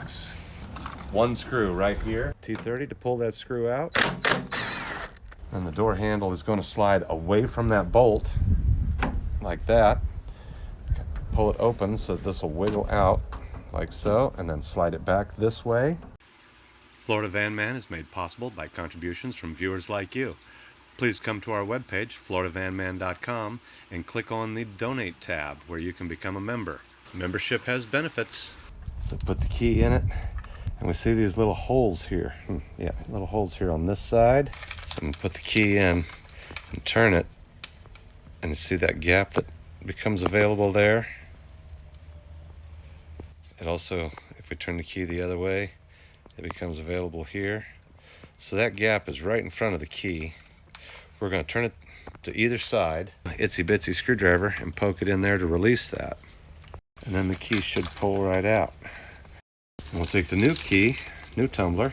locks. One screw right here, T30 to pull that screw out. And the door handle is going to slide away from that bolt like that. Pull it open so this will wiggle out like so, and then slide it back this way. Florida Van Man is made possible by contributions from viewers like you. Please come to our webpage, floridavanman.com, and click on the Donate tab where you can become a member. Membership has benefits. So put the key in it, and we see these little holes here. Yeah, little holes here on this side. So I'm going to put the key in and turn it, and you see that gap that becomes available there. It also, if we turn the key the other way, it becomes available here. So that gap is right in front of the key. We're going to turn it to either side, itsy bitsy screwdriver, and poke it in there to release that. And then the key should pull right out. And we'll take the new key, new tumbler.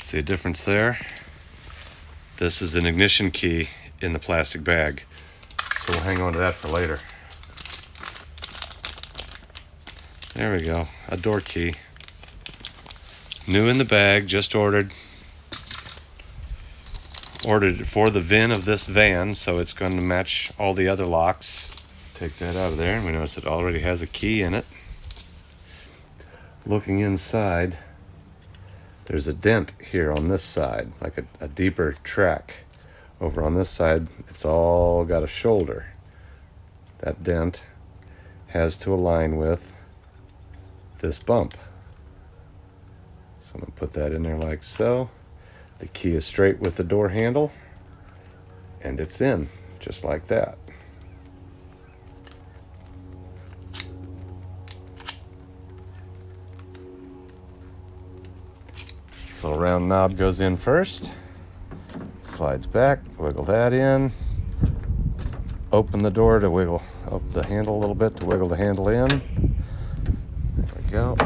See a difference there? This is an ignition key in the plastic bag, so we'll hang on to that for later. There we go, a door key. New in the bag, just ordered. Ordered it for the VIN of this van, so it's going to match all the other locks. Take that out of there, and we notice it already has a key in it. Looking inside, there's a dent here on this side, like a deeper track. Over on this side, it's all got a shoulder. That dent has to align with this bump. So I'm going to put that in there like so. The key is straight with the door handle, and it's in, just like that. This little round knob goes in first, slides back, wiggle that in, open the door to wiggle, open the handle a little bit to wiggle the handle in. There we go.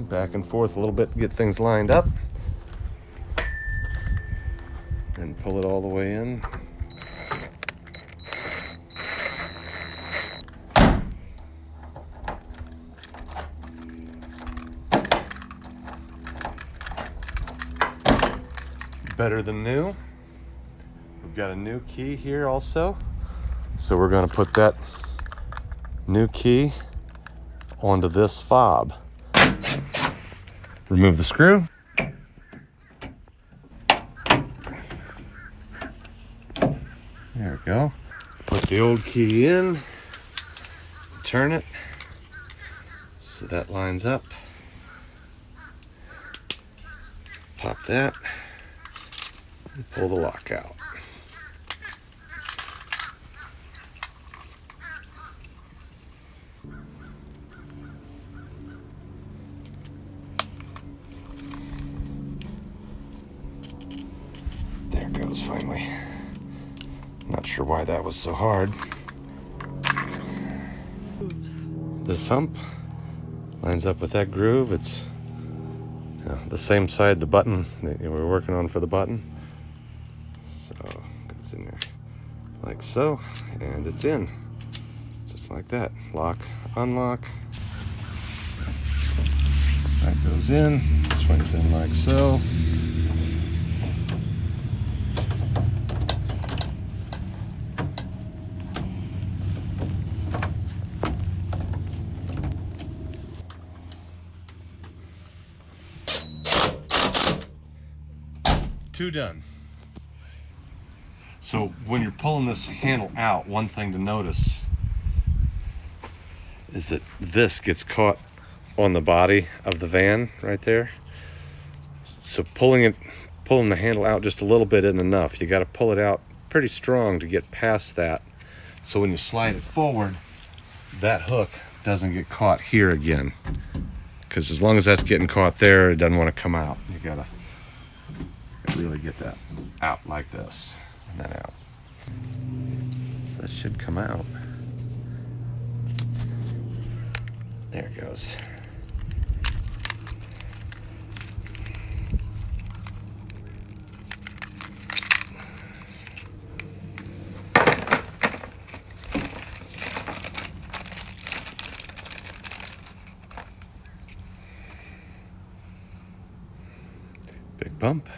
Back and forth a little bit to get things lined up, and pull it all the way in. Better than new. We've got a new key here also, so we're going to put that new key onto this fob. Remove the screw. There we go. Put the old key in, turn it so that lines up. Pop that and pull the lock out. There it goes finally. Not sure why that was so hard. Oops. This hump lines up with that groove. It's the same side the button that we're working on for the button. So it goes in there like so, and it's in. Just like that. Lock, unlock. That goes in, swings in like so. Two done. So when you're pulling this handle out, one thing to notice is that this gets caught on the body of the van right there. So pulling the handle out just a little bit isn't enough. You got to pull it out pretty strong to get past that. So when you slide it forward, that hook doesn't get caught here again. Because as long as that's getting caught there, it doesn't want to come out. You gotta really get that out like this, and then out. So that should come out. There it goes. Big pump.